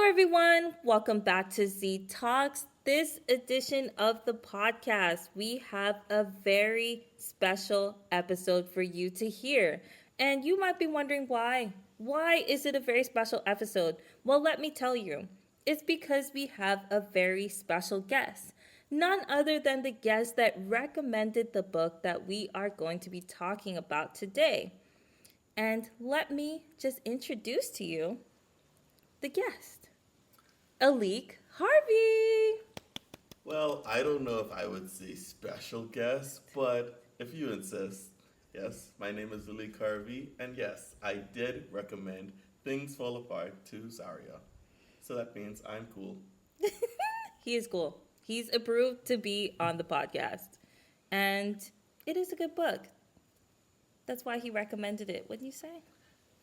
everyone. Welcome back to ZTalks. This edition of the podcast, we have a very special episode for you to hear. And you might be wondering why. Why is it a very special episode? Well, let me tell you. It's because we have a very special guest. None other than the guest that recommended the book that we are going to be talking about today. And let me just introduce to you the guest, Alique Harvey. Well, I don't know if I would say special guest, but if you insist, yes, my name is Alique Harvey, and yes, I did recommend Things Fall Apart to Zaria. So that means I'm cool. He is cool. He's approved to be on the podcast. And it is a good book. That's why he recommended it. Wouldn't you say?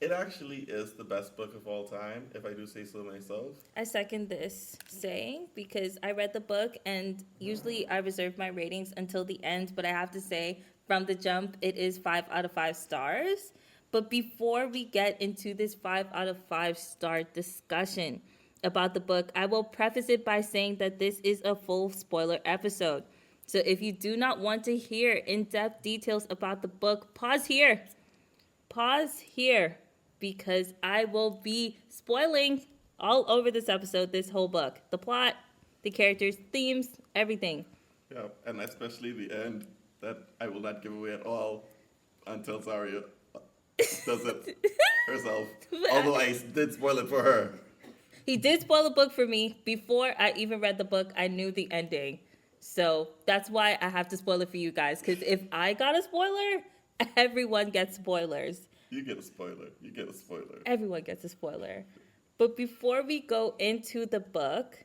It actually is the best book of all time, if I do say so myself. I second this saying because I read the book and usually I reserve my ratings until the end, but I have to say from the jump it is 5 out of 5 stars. But before we get into this 5 out of 5 star discussion about the book, I will preface it by saying that this is a full spoiler episode. So if you do not want to hear in-depth details about the book, pause here. Pause here. Because I will be spoiling all over this episode, this whole book. The plot, the characters, themes, everything. Yeah, and especially the end that I will not give away at all until Zaria does it herself. Although I did spoil it for her. He did spoil the book for me. Before I even read the book, I knew the ending. So that's why I have to spoil it for you guys. Because if I got a spoiler, everyone gets spoilers. You get a spoiler. You get a spoiler. Everyone gets a spoiler. But before we go into the book,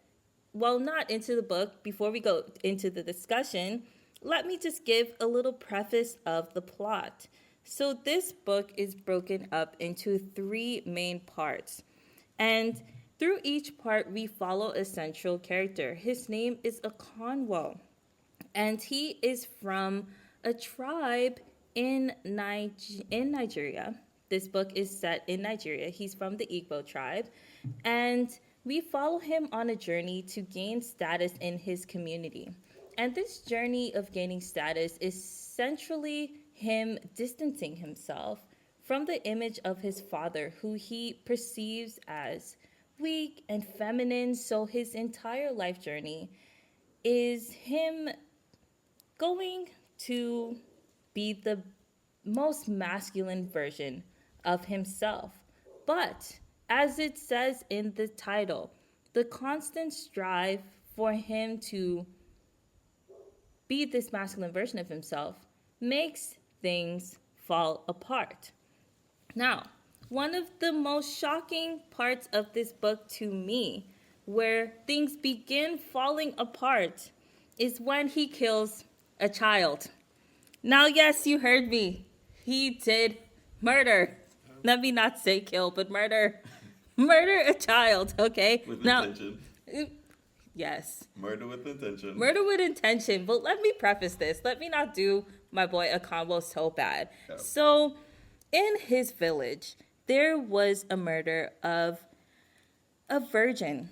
well, not into the book, before we go into the discussion, let me just give a little preface of the plot. So this book is broken up into 3 main parts. And through each part, we follow a central character. His name is Akonwo. And he is from a tribe in Nigeria. This book is set in Nigeria. He's from the Igbo tribe. And we follow him on a journey to gain status in his community. And this journey of gaining status is essentially him distancing himself from the image of his father, who he perceives as weak and feminine. So his entire life journey is him going to be the most masculine version of himself. But as it says in the title, the constant strive for him to be this masculine version of himself makes things fall apart. Now, one of the most shocking parts of this book to me, where things begin falling apart, is when he kills a child. Now, yes, you heard me. He did murder. Let me not say kill, but murder. Murder a child, okay? With now, intention. Yes. Murder with intention. Murder with intention. But let me preface this. Let me not do my boy Akonwo so bad. Yeah. So, in his village, there was a murder of a virgin.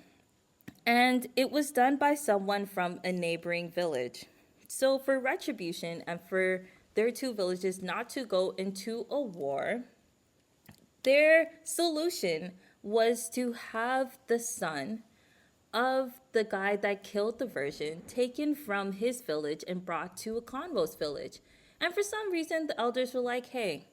And it was done by someone from a neighboring village. So for retribution and for their 2 villages not to go into a war, their solution was to have the son of the guy that killed the virgin taken from his village and brought to Akonwo's village. And for some reason, the elders were like, hey,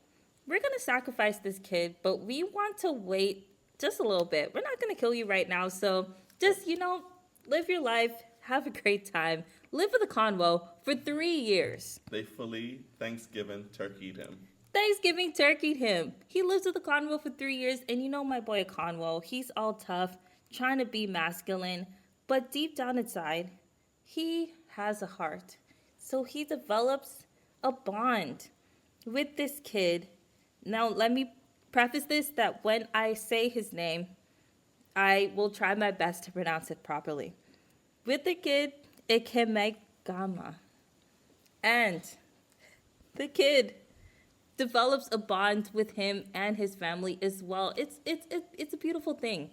we're going to sacrifice this kid, but we want to wait just a little bit. We're not going to kill you right now. So just, live your life. Have a great time. Live with Akonwo for 3 years. They fully Thanksgiving turkeyed him. Thanksgiving turkeyed him. He lives with Akonwo for 3 years. And you know my boy Akonwo, he's all tough, trying to be masculine. But deep down inside, he has a heart. So he develops a bond with this kid. Now, let me preface this that when I say his name, I will try my best to pronounce it properly. With the kid, Ikemegama. And the kid develops a bond with him and his family as well. It's a beautiful thing.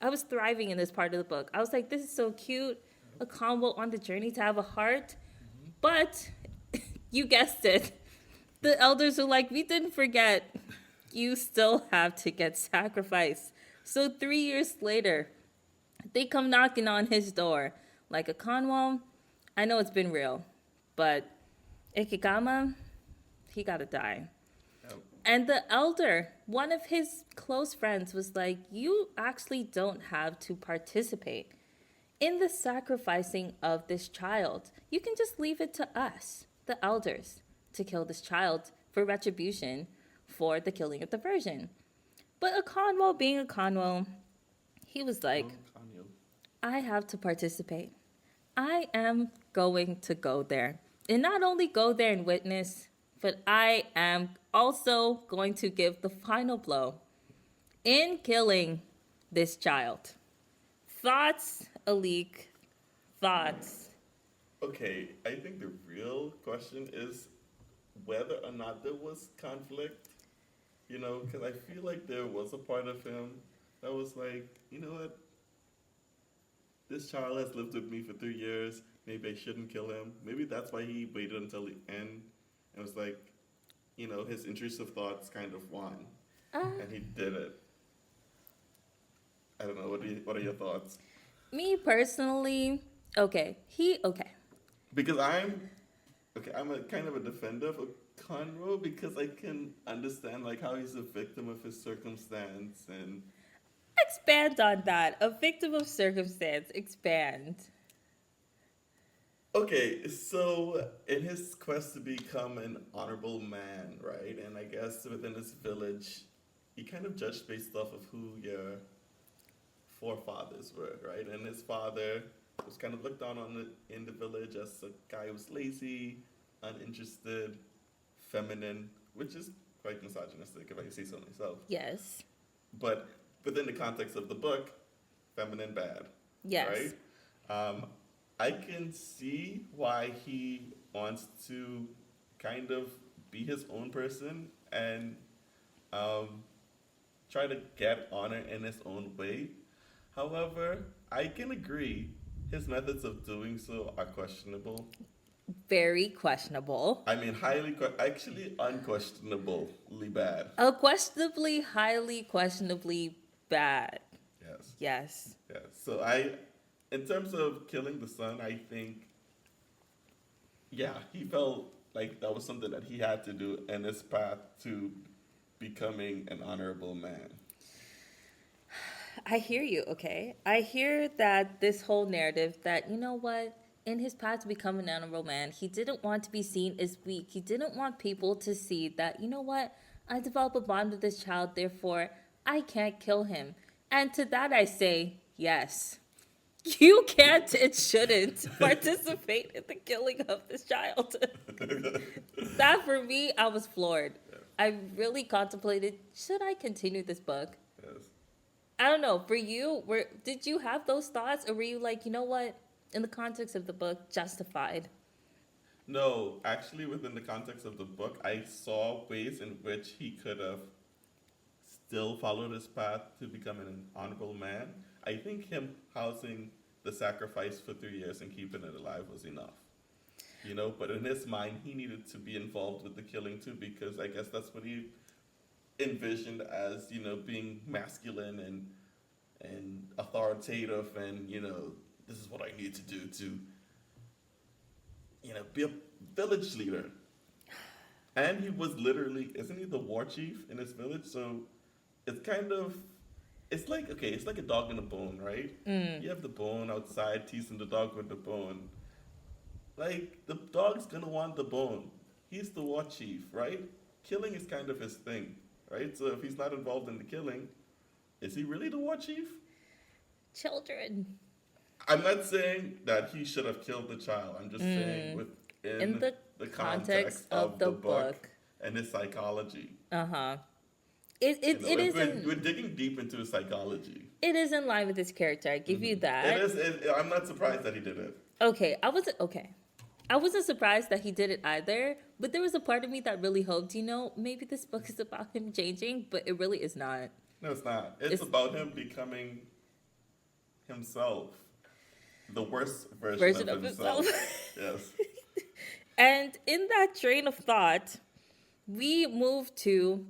I was thriving in this part of the book. I was like, this is so cute. A combo on the journey to have a heart. But you guessed it. The elders were like, we didn't forget. You still have to get sacrificed. So 3 years later, they come knocking on his door. Like a Conwell, I know it's been real. But Ikigama, he gotta die. Yep. And the elder, one of his close friends, was like, you actually don't have to participate in the sacrificing of this child. You can just leave it to us, the elders, to kill this child for retribution for the killing of the virgin. But a Conwell being a Conwell, he was like, Kanye. I have to participate. I am going to go there. And not only go there and witness, but I am also going to give the final blow in killing this child. Thoughts, Alique? Thoughts? Okay, I think the real question is whether or not there was conflict. You know, because I feel like there was a part of him that was like, you know what? This child has lived with me for 3 years. Maybe I shouldn't kill him. Maybe that's why he waited until the end and was like, you know, his intrusive thoughts kind of won. And he did it. I don't know. What are your thoughts? Me personally, okay. Because I'm a kind of a defender of Conroe because I can understand like how he's a victim of his circumstance and Expand on that. A victim of circumstance. Expand. okay, so in his quest to become an honorable man, right? And I guess within his village, he kind of judged based off of who your forefathers were, right? And his father was kind of looked down on in the village as a guy who was lazy, uninterested, feminine, which is quite misogynistic if I can say so myself. Yes. But within the context of the book, feminine bad. Yes. Right? I can see why he wants to kind of be his own person and try to get honor in his own way. However, I can agree his methods of doing so are questionable. Very questionable. I mean, actually unquestionably bad. Unquestionably, highly questionably bad. Yes. Yes. Yes. So in terms of killing the son, I think, yeah, he felt like that was something that he had to do in his path to becoming an honorable man. I hear you, okay? I hear that this whole narrative that, you know what, in his path to become an honorable man, he didn't want to be seen as weak. He didn't want people to see that, you know what, I develop a bond with this child, therefore I can't kill him. And to that I say, yes. You can't and shouldn't participate in the killing of this child. That for me, I was floored. I really contemplated, should I continue this book? Yes. I don't know. For you, did you have those thoughts, or were you like, you know what, in the context of the book, justified? No, actually, within the context of the book, I saw ways in which he could have still followed his path to become an honorable man. I think him housing the sacrifice for 3 years and keeping it alive was enough. You know, but in his mind, he needed to be involved with the killing too, because I guess that's what he envisioned as, you know, being masculine and authoritative, and, you know, this is what I need to do to, you know, be a village leader. And he was literally, isn't he the war chief in his village? So it's kind of, it's like, okay, it's like a dog and a bone, right? You have the bone outside teasing the dog with the bone. Like, the dog's gonna want the bone. He's the war chief, right? Killing is kind of his thing, right? So if he's not involved in the killing, is he really the war chief? Children. I'm not saying that he should have killed the child. I'm just saying within In the context of the book and his psychology. Uh-huh. We're digging deep into his psychology. It is in line with his character. I give you that. I'm not surprised that he did it. Okay, I wasn't surprised that he did it either, but there was a part of me that really hoped, you know, maybe this book is about him changing, but it really is not. No, it's not. It's about him becoming himself. The worst Version of of himself. himself. Yes. And in that train of thought, we move to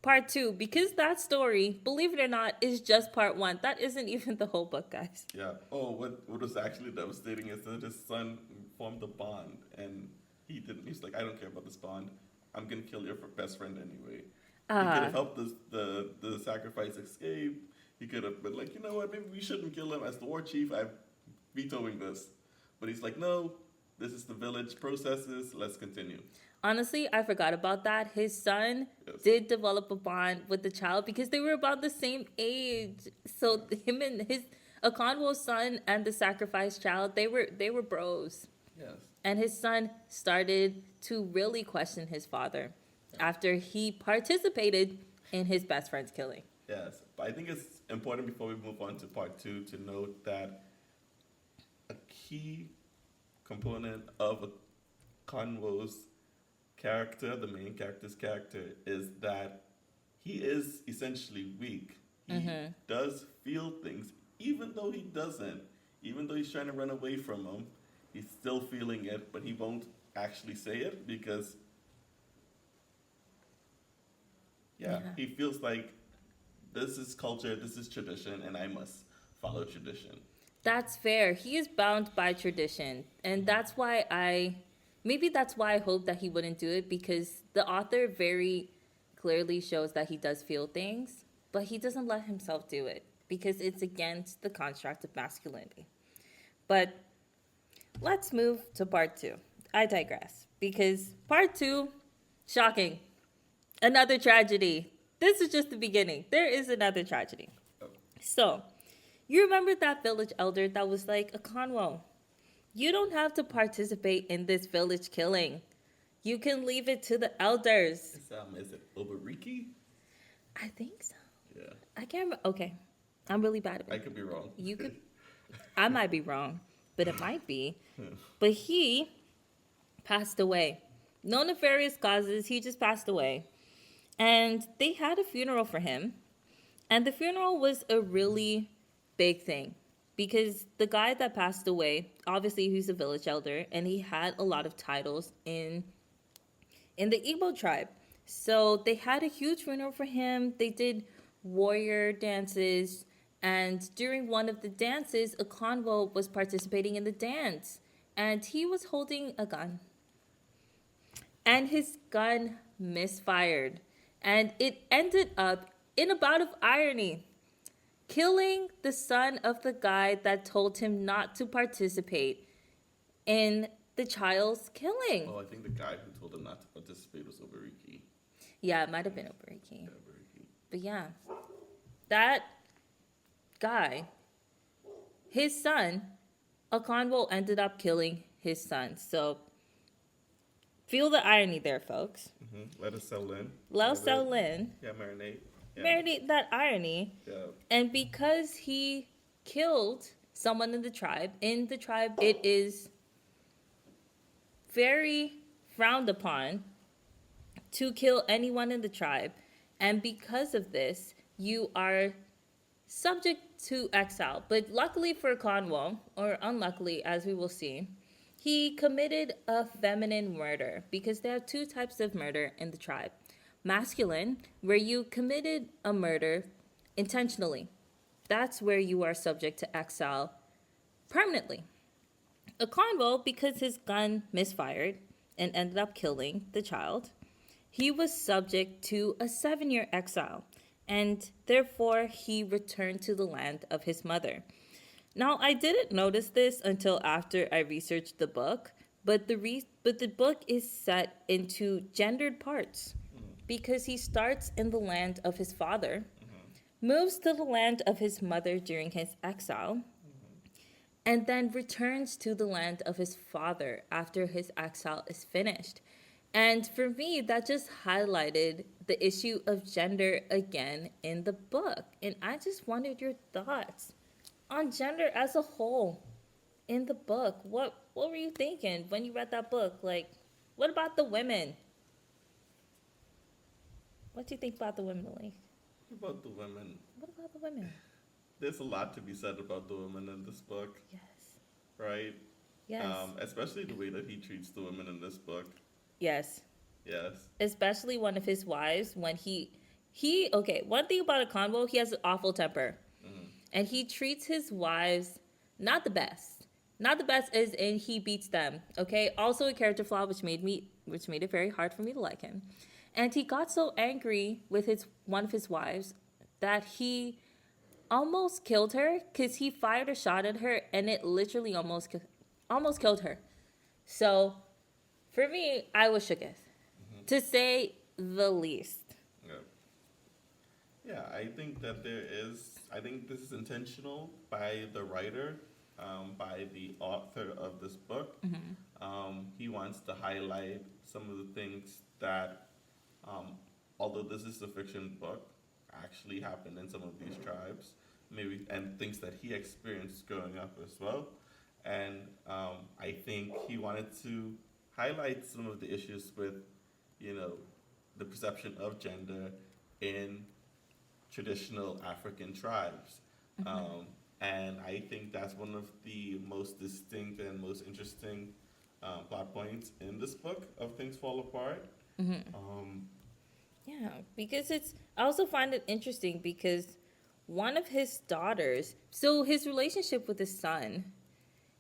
part two because that story, believe it or not, is just part one. That isn't even the whole book, guys. Yeah. Oh, what was actually devastating is that his son formed a bond, and he didn't. He's like, I don't care about this bond. I'm gonna kill your best friend anyway. He could have helped the sacrifice escape. He could have been like, you know what, maybe we shouldn't kill him. As the war chief, I'm vetoing this. But he's like, no, this is the village processes. Let's continue. Honestly, I forgot about that. His son Yes. did develop a bond with the child because they were about the same age. So him and his Okonwo's son and the sacrificed child, they were bros. Yes. And his son started to really question his father after he participated in his best friend's killing. Yes. But I think it's important before we move on to part two to note that a key component of Conwo's character, the main character's character, is that he is essentially weak. He does feel things, even though he doesn't. Even though he's trying to run away from them, he's still feeling it, but he won't actually say it because, he feels like this is culture, this is tradition, and I must follow tradition. That's fair. He is bound by tradition. And that's why I hope that he wouldn't do it, because the author very clearly shows that he does feel things, but he doesn't let himself do it because it's against the construct of masculinity. But let's move to part two. I digress because part two, shocking. Another tragedy. This is just the beginning. There is another tragedy. So, you remember that village elder that was like, Okonwo, you don't have to participate in this village killing. You can leave it to the elders. Is it Obariki? I think so. Yeah. I can't remember. Okay. I'm really bad at it. I could be wrong. You could. I might be wrong, but it might be. But he passed away. No nefarious causes. He just passed away. And they had a funeral for him. And the funeral was a really big thing because the guy that passed away, obviously he's a village elder, and he had a lot of titles in the Igbo tribe. So they had a huge funeral for him. They did warrior dances. And during one of the dances, Okonwo was participating in the dance. And he was holding a gun. And his gun misfired. And it ended up, in a bout of irony, killing the son of the guy that told him not to participate in the child's killing. Oh, I think the guy who told him not to participate was Obariki. Yeah, it might have been Obariki. Yeah, Obariki. But yeah, that guy, his son, Okonwo ended up killing his son. So feel the irony there, folks. Let us settle in. Let us settle in. Yeah, marinate. Yeah. Marinate that irony. Yeah. And because he killed someone in the tribe, it is very frowned upon to kill anyone in the tribe. And because of this, you are subject to exile. But luckily for Okonwo, or unluckily, as we will see, he committed a feminine murder because there are two types of murder in the tribe. Masculine, where you committed a murder intentionally. That's where you are subject to exile permanently. Okonwo, because his gun misfired and ended up killing the child, he was subject to a 7-year exile, and therefore he returned to the land of his mother. Now, I didn't notice this until after I researched the book, but the book is set into gendered parts because he starts in the land of his father, moves to the land of his mother during his exile, and then returns to the land of his father after his exile is finished. And for me, that just highlighted the issue of gender again in the book. And I just wanted your thoughts on gender as a whole in the book. What were you thinking when you read that book? Like, what about the women? What do you think about the women, Lee? What about the women? What about the women? there's a lot to be said about the women in this book, Yes. right? Yes. Especially the way that he treats the women in this book. Yes. Yes. Especially one of his wives when he okay, one thing about a convo, he has an awful temper. Mm-hmm. And he treats his wives not the best. Not the best as in he beats them. Okay? Also a character flaw which made it very hard for me to like him. And he got so angry with his one of his wives that he almost killed her because he fired a shot at her and it literally almost killed her. So for me, I was shooketh, to say the least. Yeah. Yeah, I think that I think this is intentional by the writer, by the author of this book. He wants to highlight some of the things that, although this is a fiction book, actually happened in some of these tribes, maybe, and things that he experienced growing up as well. And I think he wanted to highlight some of the issues with, you know, the perception of gender in traditional African tribes. And I think that's one of the most distinct and most interesting plot points in this book of Things Fall Apart. Yeah, because I also find it interesting because one of his daughters, so his relationship with his son,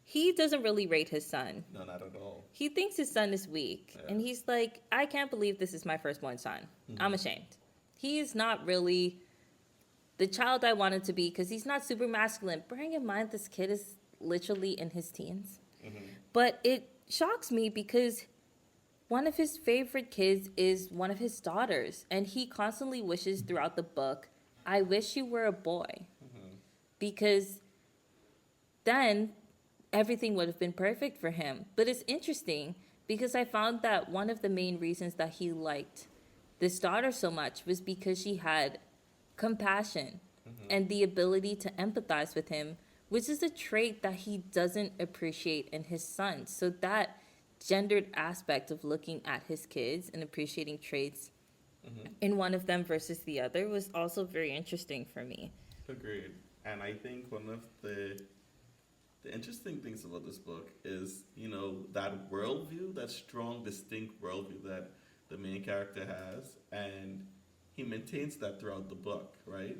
he doesn't really rate his son. No, not at all. He thinks his son is weak. Yeah. And he's like, I can't believe this is my firstborn son. I'm ashamed. He is not really the child I wanted to be because he's not super masculine. Bearing in mind, this kid is literally in his teens. But it shocks me because one of his favorite kids is one of his daughters. And he constantly wishes throughout the book, I wish you were a boy. Because then everything would have been perfect for him. But it's interesting because I found that one of the main reasons that he liked this daughter so much was because she had compassion and the ability to empathize with him, which is a trait that he doesn't appreciate in his son. So that gendered aspect of looking at his kids and appreciating traits in one of them versus the other was also very interesting for me. Agreed. And I think one of the interesting things about this book is, you know, that worldview, that strong, distinct worldview that the main character has, and he maintains that throughout the book, right?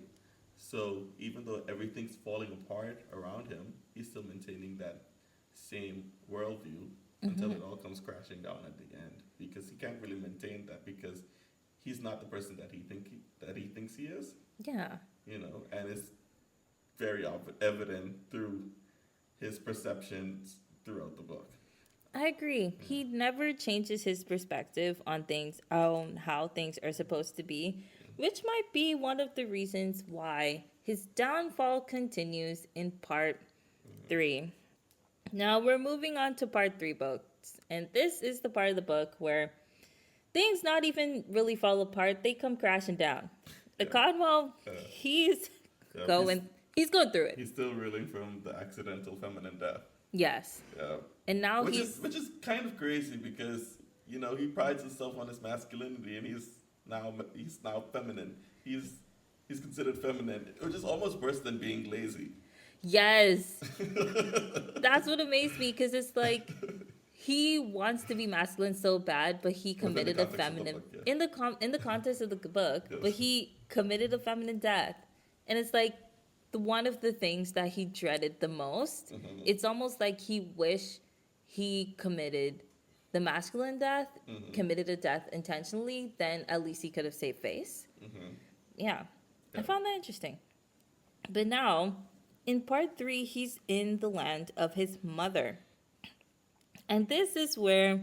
So even though everything's falling apart around him, he's still maintaining that same worldview until it all comes crashing down at the end, because he can't really maintain that because he's not the person that he thinks he is. Yeah. You know, and it's very evident through his perceptions throughout the book. I agree. He never changes his perspective on things, on how things are supposed to be, which might be one of the reasons why his downfall continues in part 3. Now we're moving on to part 3 books, and this is the part of the book where things not even really fall apart, they come crashing down. The Conwell, he's going through it. He's still reeling from the accidental feminine death. Yes. Yeah. And now which is kind of crazy because, you know, he prides himself on his masculinity and he's now feminine. He's considered feminine, which is almost worse than being lazy. Yes. That's what amazed me because it's like he wants to be masculine so bad, but he committed a feminine in the context of the book, yes. But he committed a feminine death. And it's like one of the things that he dreaded the most. It's almost like he wished he committed the masculine death, committed a death intentionally, then at least he could have saved face. Yeah. I found that interesting. But now, in part 3, he's in the land of his mother. And this is where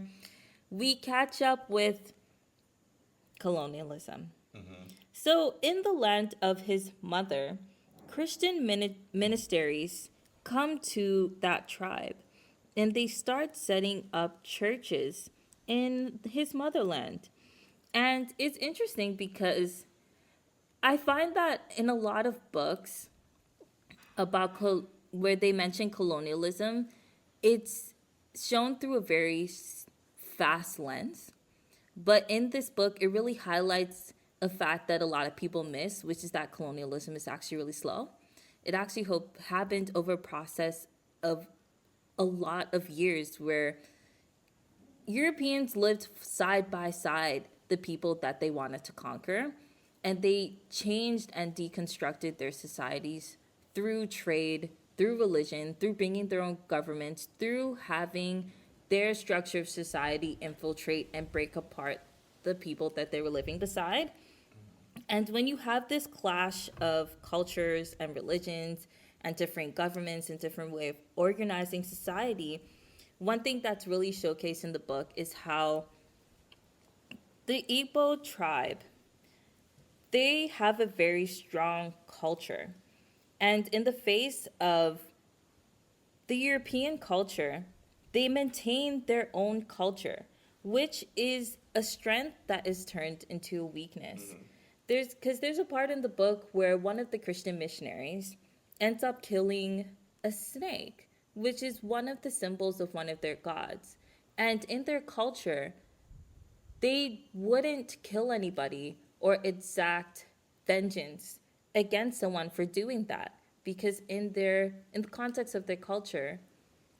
we catch up with colonialism. So, in the land of his mother, Christian ministries come to that tribe. And they start setting up churches in his motherland. And it's interesting because I find that in a lot of books about where they mention colonialism, it's shown through a very fast lens. But in this book, it really highlights a fact that a lot of people miss, which is that colonialism is actually really slow. it actually happened over a process of a lot of years where Europeans lived side by side the people that they wanted to conquer, and they changed and deconstructed their societies through trade, through religion, through bringing their own governments, through having their structure of society infiltrate and break apart the people that they were living beside. And when you have this clash of cultures and religions and different governments and different way of organizing society, one thing that's really showcased in the book is how the Igbo tribe, they have a very strong culture. And in the face of the European culture, they maintain their own culture, which is a strength that is turned into a weakness. There's a part in the book where one of the Christian missionaries ends up killing a snake, which is one of the symbols of one of their gods. And in their culture, they wouldn't kill anybody or exact vengeance against someone for doing that, because in the context of their culture,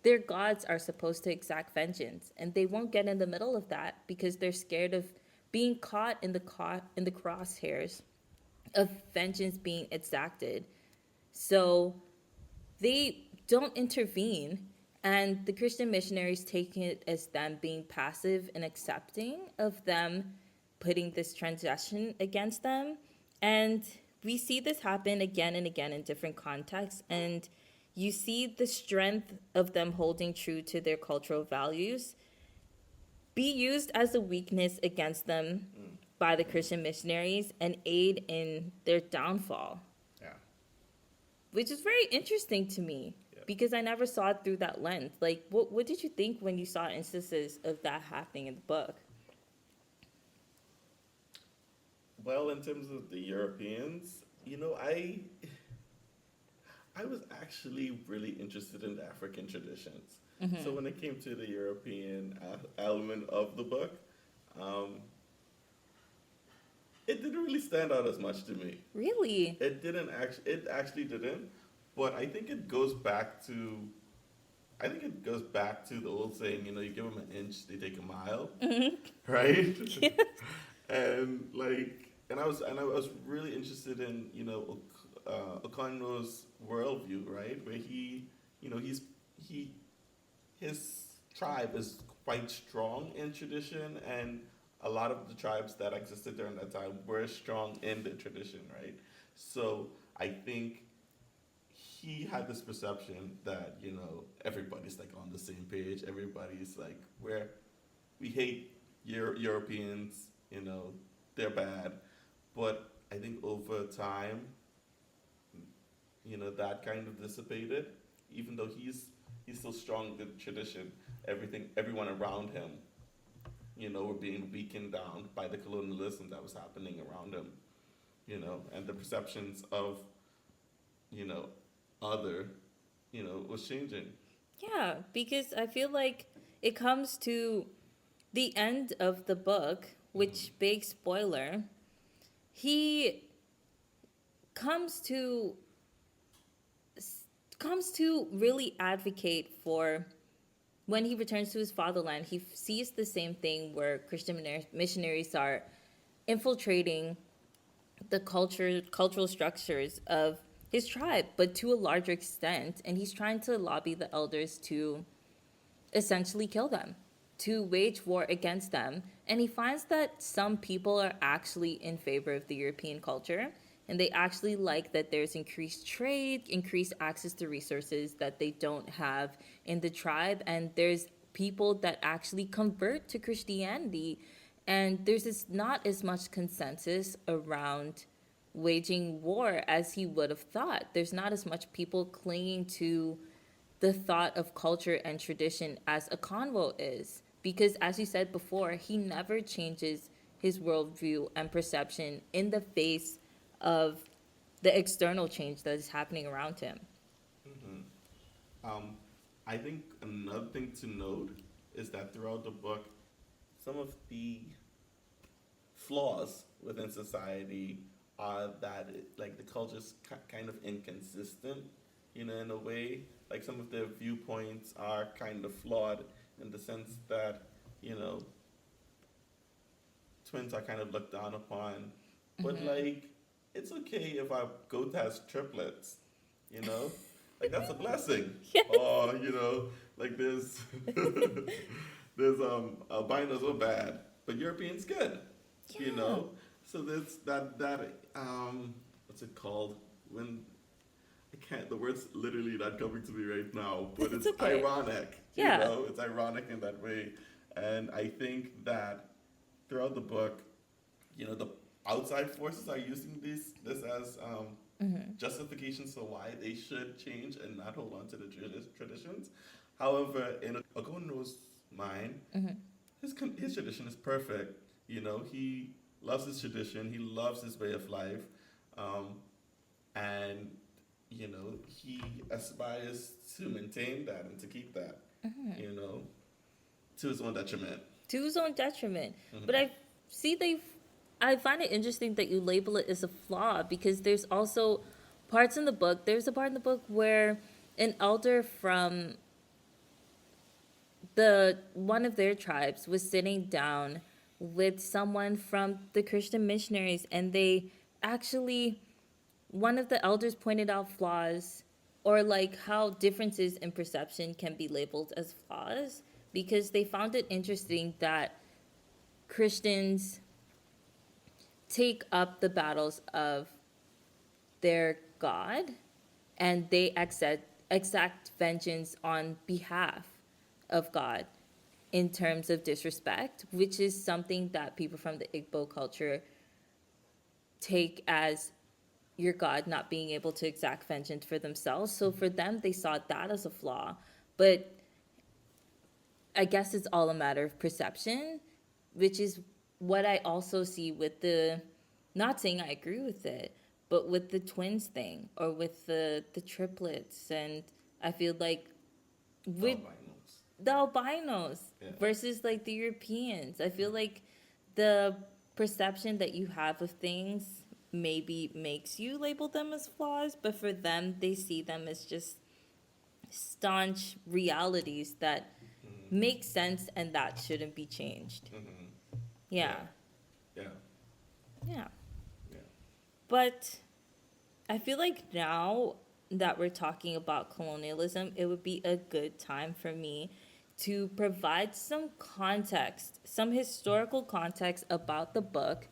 their gods are supposed to exact vengeance, and they won't get in the middle of that because they're scared of being caught in the crosshairs of vengeance being exacted. So they don't intervene, and the Christian missionaries take it as them being passive and accepting of them putting this transgression against them. And we see this happen again and again in different contexts, and you see the strength of them holding true to their cultural values be used as a weakness against them by the Christian missionaries and aid in their downfall. Yeah. Which is very interesting to me, Yeah. because I never saw it through that lens. Like, what did you think when you saw instances of that happening in the book? Well, in terms of the Europeans, I was actually really interested in the African traditions. So when it came to the European element of the book, it didn't really stand out as much to me. Really? It actually didn't, but I think it goes back to the old saying, you give them an inch, they take a mile, right? Yes. And I was really interested in Okonjo's worldview, right? Where his tribe is quite strong in tradition, and a lot of the tribes that existed during that time were strong in the tradition, right? So I think he had this perception that everybody's like on the same page. Everybody's like, we hate Europeans, they're bad. But I think over time, that kind of dissipated. Even though he's still strong in tradition, everyone around him, were being weakened down by the colonialism that was happening around him, and the perceptions of, other, was changing. Yeah, because I feel like it comes to the end of the book, which, big spoiler, he comes to really advocate for, when he returns to his fatherland, he sees the same thing where Christian missionaries are infiltrating the cultural structures of his tribe, but to a larger extent, and he's trying to lobby the elders to essentially kill them, to wage war against them. And he finds that some people are actually in favor of the European culture, and they actually like that there's increased trade, increased access to resources that they don't have in the tribe, and there's people that actually convert to Christianity, and there's not as much consensus around waging war as he would have thought. There's not as much people clinging to the thought of culture and tradition as a convo is. Because, as you said before, he never changes his worldview and perception in the face of the external change that is happening around him. I think another thing to note is that throughout the book, some of the flaws within society that like the culture's kind of inconsistent, in a way. Like some of their viewpoints are kind of flawed in the sense that, you know, twins are kind of looked down upon. But Mm-hmm. like, it's okay if our goat has triplets, you know? Like that's a blessing. Yes. Or, like there's albinos are bad, but Europeans good, you Yeah. know? So there's that what's it called? When I can't the word's literally not coming to me right now, but It's it's okay. ironic, Yeah. it's ironic in that way. And I think that throughout the book, the outside forces are using this as Mm-hmm. justifications for why they should change and not hold on to the traditions. However, in Okono's mind, Mm-hmm. his tradition is perfect. He loves his tradition. He loves his way of life, and he aspires to maintain that and to keep that. Mm-hmm. You know, to his own detriment. To his own detriment. But Mm-hmm. see I find it interesting that you label it as a flaw because there's also parts in the book. There's a part in the book where an elder from the one of their tribes was sitting down with someone from the Christian missionaries, and they actually one of the elders pointed out flaws, or like how differences in perception can be labeled as flaws, because they found it interesting that Christians take up the battles of their God, and they exact vengeance on behalf of God in terms of disrespect, which is something that people from the Igbo culture take as your God not being able to exact vengeance for themselves. So for them, they saw that as a flaw. But I guess it's all a matter of perception, which is what I also see with not saying I agree with it, but with the twins thing or with the triplets. And I feel like with Albinos. the albinos Yeah. versus like the Europeans, I feel like the perception that you have of things maybe makes you label them as flaws, but for them, they see them as just staunch realities that Mm-hmm. make sense and that shouldn't be changed. Mm-hmm. Yeah, Yeah. Yeah. yeah. Yeah. But I feel like now that we're talking about colonialism, it would be a good time for me to provide some context, some historical context about the book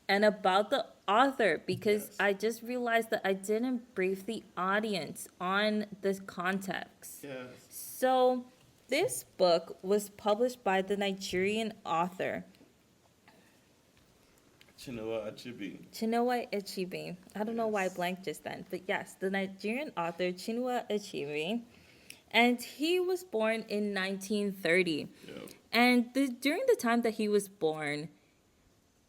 and about the author, because Yes. I just realized that I didn't brief the audience on the context. Yes. So, this book was published by the Nigerian author Chinua Achebe. Chinua Achebe. I don't know why I Yes. blanked just then, but yes, the Nigerian author Chinua Achebe. And he was born in 1930. Yeah. And during the time that he was born,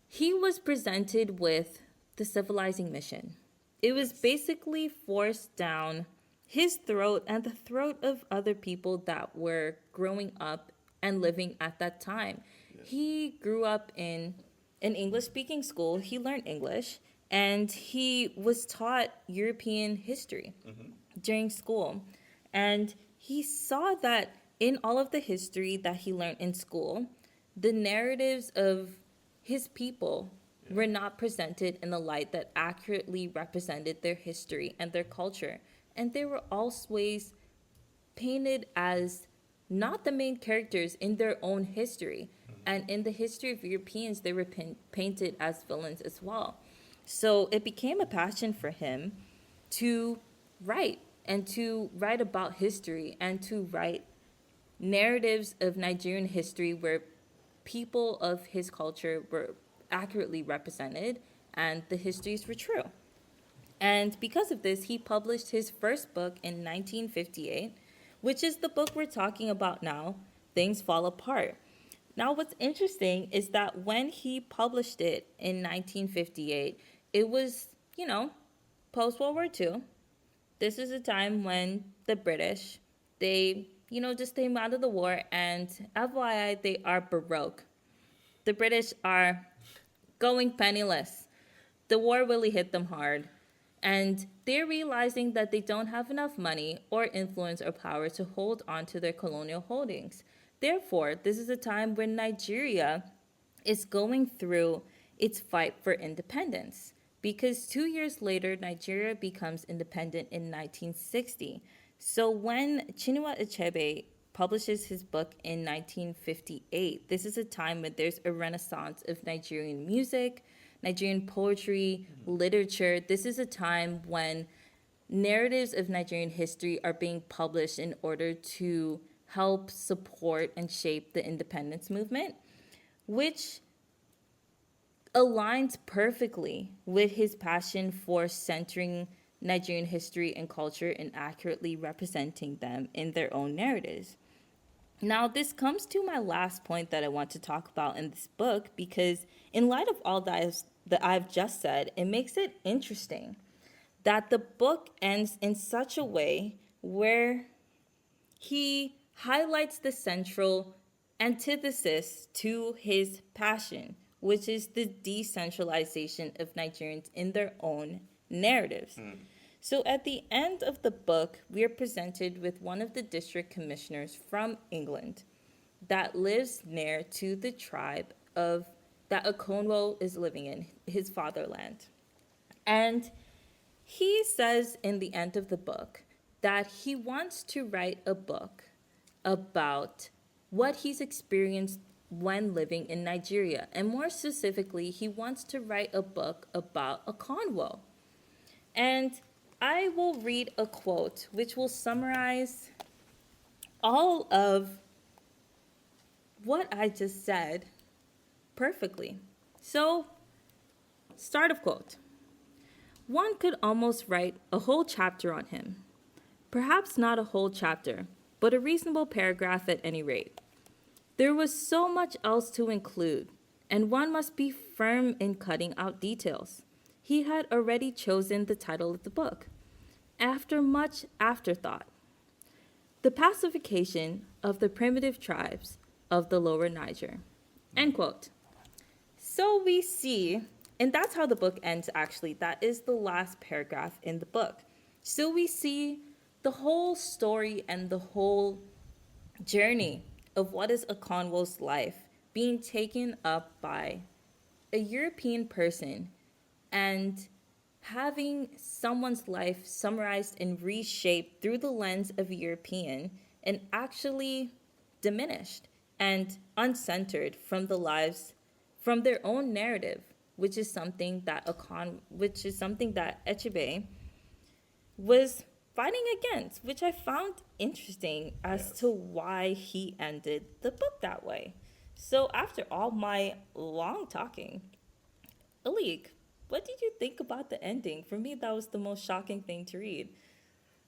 he was presented with the civilizing mission. It was Yes. basically forced down his throat and the throat of other people that were growing up and living at that time. Yeah. He grew up in an English speaking school. He learned English and he was taught European history Mm-hmm. during school. And he saw that in all of the history that he learned in school, the narratives of his people Yeah. were not presented in a light that accurately represented their history and their culture. And they were always painted as not the main characters in their own history. Mm-hmm. And in the history of Europeans, they were painted as villains as well. So it became a passion for him to write and to write about history and to write narratives of Nigerian history where people of his culture were accurately represented and the histories were true. And because of this, he published his first book in 1958, which is the book we're talking about now, Things Fall Apart. Now, what's interesting is that when he published it in 1958, it was, post World War II. This is a time when the British, they, just came out of the war, and FYI, they are Baroque. The British are going penniless. The war really hit them hard, and they're realizing that they don't have enough money or influence or power to hold on to their colonial holdings. Therefore, this is a time when Nigeria is going through its fight for independence. Because 2 years later, Nigeria becomes independent in 1960. So when Chinua Achebe publishes his book in 1958, this is a time when there's a renaissance of Nigerian music, Nigerian poetry, literature. This is a time when narratives of Nigerian history are being published in order to help support and shape the independence movement, which aligns perfectly with his passion for centering Nigerian history and culture and accurately representing them in their own narratives. Now, this comes to my last point that I want to talk about in this book because, in light of all that I've just said, it makes it interesting that the book ends in such a way where he highlights the central antithesis to his passion, which is the decentralization of Nigerians in their own narratives. So at the end of the book, we are presented with one of the district commissioners from England that lives near to the tribe of that Okonwo is living in, his fatherland. And he says in the end of the book that he wants to write a book about what he's experienced when living in Nigeria. And more specifically, he wants to write a book about Okonwo. And I will read a quote which will summarize all of what I just said perfectly. So, start of quote. One could almost write a whole chapter on him. Perhaps not a whole chapter, but a reasonable paragraph at any rate. There was so much else to include, and one must be firm in cutting out details. He had already chosen the title of the book, after much afterthought. The Pacification of the Primitive Tribes of the Lower Niger. End quote. So we see, and that's how the book ends actually. That is the last paragraph in the book. So we see the whole story and the whole journey of what is Okonwo's life being taken up by a European person and having someone's life summarized and reshaped through the lens of a European and actually diminished and uncentered from the lives, from their own narrative, which is something that Achebe was fighting against, which I found interesting as to why he ended the book that way. So after all my long talking, Alique, what did you think about the ending? For me, that was the most shocking thing to read.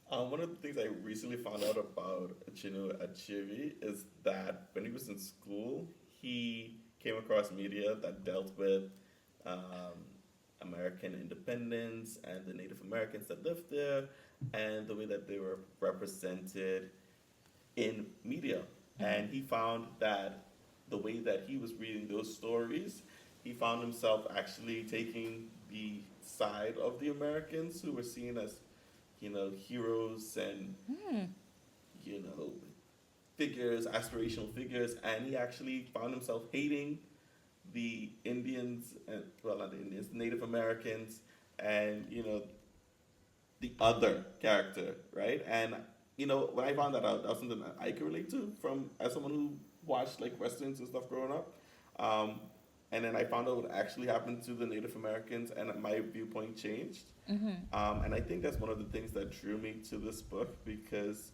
One of the things I recently found out about Chinua Achebe is that when he was in school, he came across media that dealt with American independence and the Native Americans that lived there and the way that they were represented in media. And he found that the way that he was reading those stories, he found himself actually taking the side of the Americans who were seen as, heroes and, figures, aspirational figures, and he actually found himself hating the Indians, not the Indians, Native Americans, and, the other character, right? And, when I found that out, that was something that I could relate to as someone who watched, Westerns and stuff growing up. And then I found out what actually happened to the Native Americans, and my viewpoint changed. And I think that's one of the things that drew me to this book because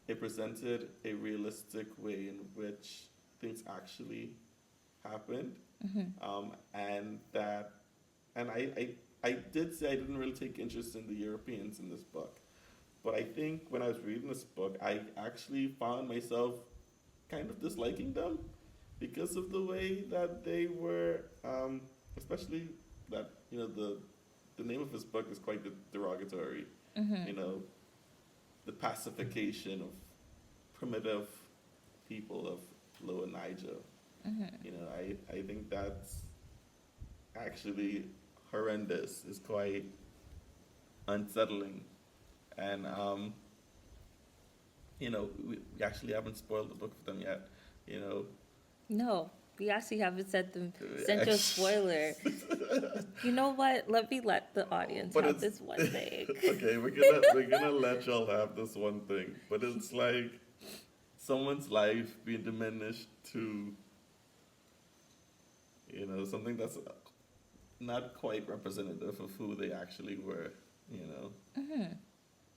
it presented a realistic way in which things actually happened. I did say I didn't really take interest in the Europeans in this book. But I think when I was reading this book, I actually found myself kind of disliking them because of the way that they were, especially that, the name of his book is quite derogatory. The pacification of primitive people of Lower Niger. I think that's actually horrendous. It's quite unsettling. And, we actually haven't spoiled the book for them yet. You know, No, we actually haven't said the central spoiler. You know what? Let the audience But have it's this one thing. okay. We're gonna let y'all have this one thing, but it's like someone's life being diminished to something that's not quite representative of who they actually were. You know,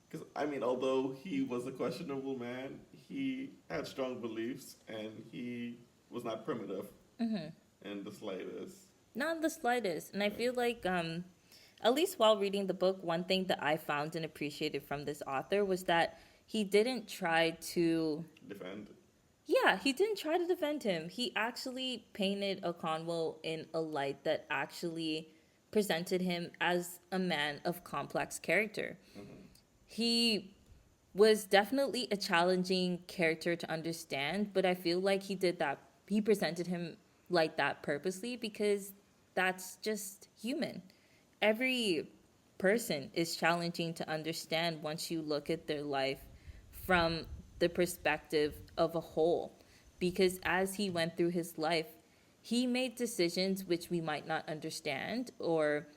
because I mean, although he was a questionable man, he had strong beliefs and he was not primitive in the slightest. Not in the slightest. And I feel like, at least while reading the book, one thing that I found and appreciated from this author was that he didn't try to Defend. Yeah, he didn't try to defend him. He actually painted Okonwo in a light that actually presented him as a man of complex character. He was definitely a challenging character to understand, but I feel like he presented him like that purposely because that's just human. Every person is challenging to understand once you look at their life from the perspective of a whole. Because as he went through his life, he made decisions which we might not understand or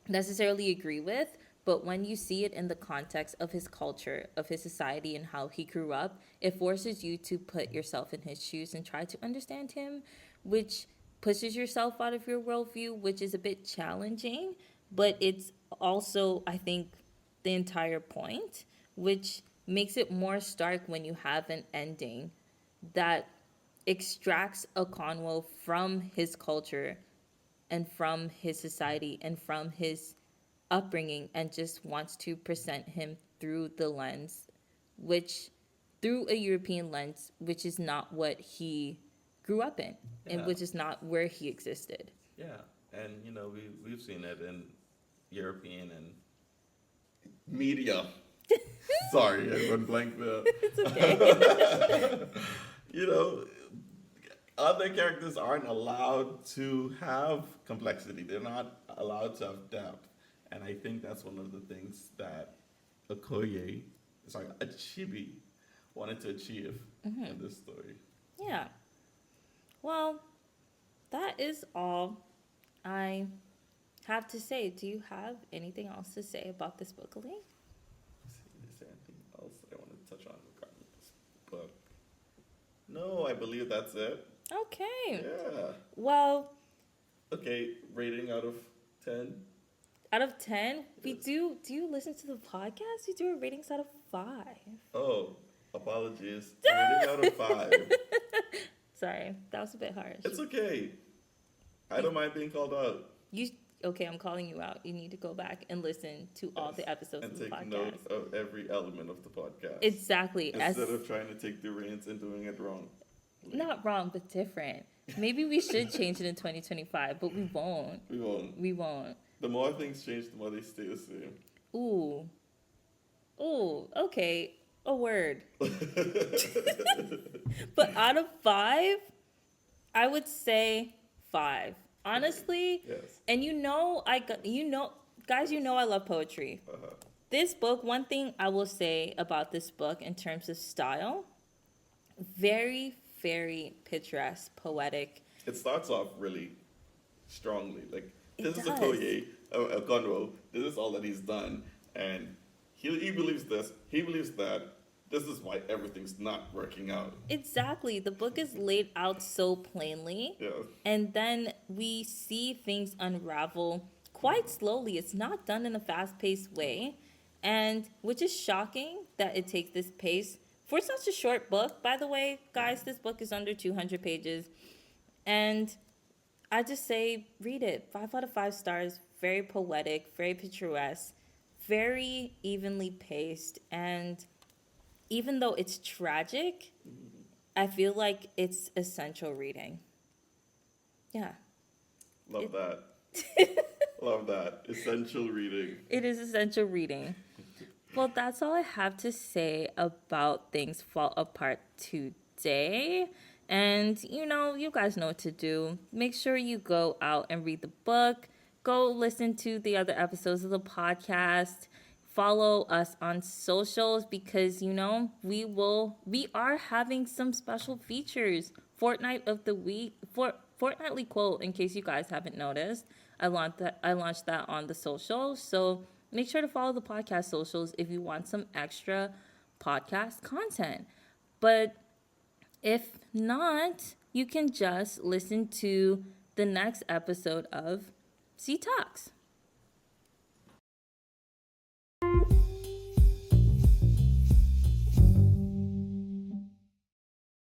necessarily agree with, but when you see it in the context of his culture, of his society, and how he grew up, it forces you to put yourself in his shoes and try to understand him, which pushes yourself out of your worldview, which is a bit challenging, but it's also, I think, the entire point, which makes it more stark when you have an ending that extracts Okonwo from his culture and from his society and from his upbringing and just wants to present him through the lens, through a European lens, which is not what he grew up in and which is not where he existed. Yeah, and we've seen it in European and media. Sorry, I went blank there. It's okay. Other characters aren't allowed to have complexity. They're not allowed to have depth. And I think that's one of the things that Achebe wanted to achieve in this story. Yeah. Well, that is all I have to say. Do you have anything else to say about this book, Ali? Is there anything else I want to touch on regarding this book? No, I believe that's it. Okay. Yeah. Well, Okay, rating out of 10. out of 10, we do you listen to the podcast? We do our ratings out of 5. Oh, apologies. Rating out of 5. Sorry, that was a bit harsh. It's okay. I don't mind being called out. Okay, I'm calling you out. You need to go back and listen to all the episodes And of the take podcast. note of every element of the podcast. Exactly. Instead of trying to take the reins and doing it wrong. Not wrong, but different. Maybe we should change it in 2025, but we won't. We won't. We won't. The more things change, the more they stay the same. Ooh. Okay. A word. But out of 5, I would say 5. Honestly, Yes. and guys, I love poetry. This book, one thing I will say about this book in terms of style, very, very picturesque, poetic. It starts off really strongly. Like, this is does. Okonwo. This is all that he's done. And he believes this. He believes that. This is why everything's not working out. Exactly. The book is laid out so plainly. Yeah. And then we see things unravel quite slowly. It's not done in a fast-paced way. And which is shocking that it takes this pace for such a short book. By the way, guys, this book is under 200 pages. And I just say read it. 5 out of 5 stars. Very poetic, very picturesque, very evenly paced. And even though it's tragic, I feel like it's essential reading. Yeah. Love that. Love that. Essential reading. It is essential reading. Well, that's all I have to say about Things Fall Apart today. And, you guys know what to do. Make sure you go out and read the book. go listen to the other episodes of the podcast. Follow us on socials because we are having some special features. Fortnight of the week, fortnightly quote. In case you guys haven't noticed, I launched that on the socials. So make sure to follow the podcast socials if you want some extra podcast content. But if not, you can just listen to the next episode of ZTalks.